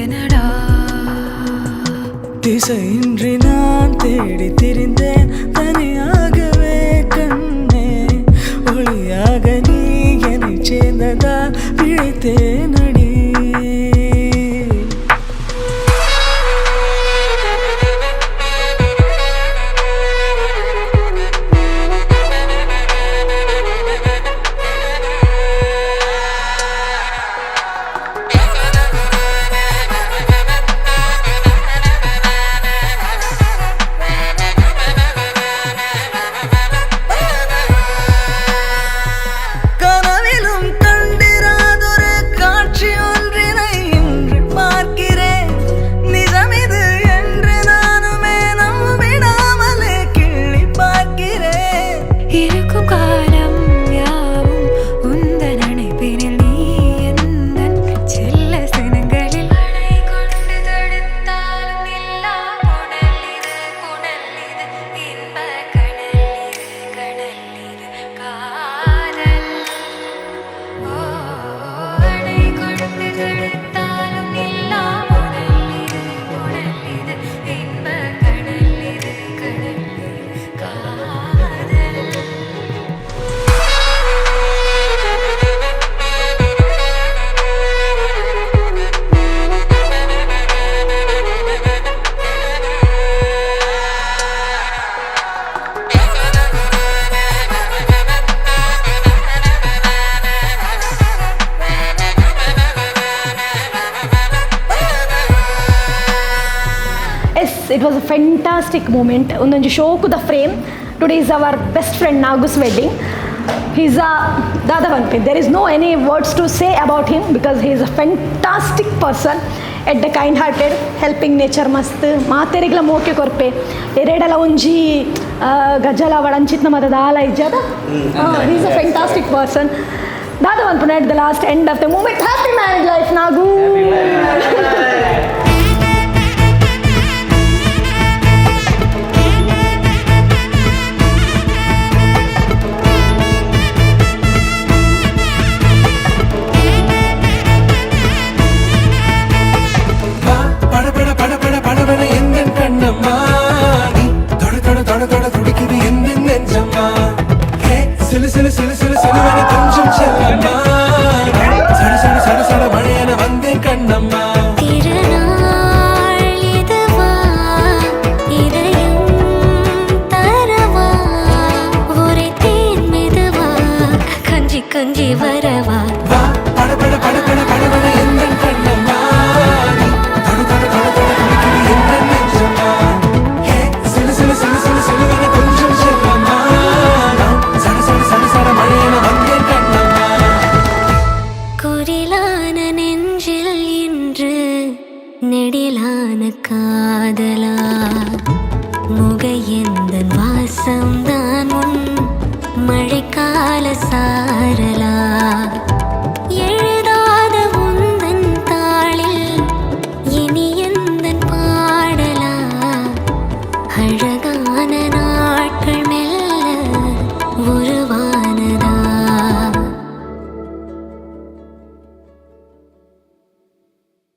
ஏனடா திசையின்றி நான் தேடி திரிந்தேன் தனியாகவே கண்ணே ஒளியாக நீ என்னை சேர்ந்ததா பிழைத்தேன் அடி It was a fantastic moment. Undonju show the frame. Today is our best friend Nagu's wedding. He's a Dadavanpe. There is no any words to say about him because he is a fantastic person. At the kind-hearted, helping nature mast. Maaterigla moke korpe. Eredala unji gajala vadanchitna madadala ijada. He's a fantastic person. Dadavanpe at the last end of the moment. Happy marriage life, Nagu. Happy marriage life. கொஞ்சி வரவா குரிலான நெஞ்சில் இன்று நெடிலான காதலா முகையெந்தன் வாசம்தான் உன் மழைக்கால சா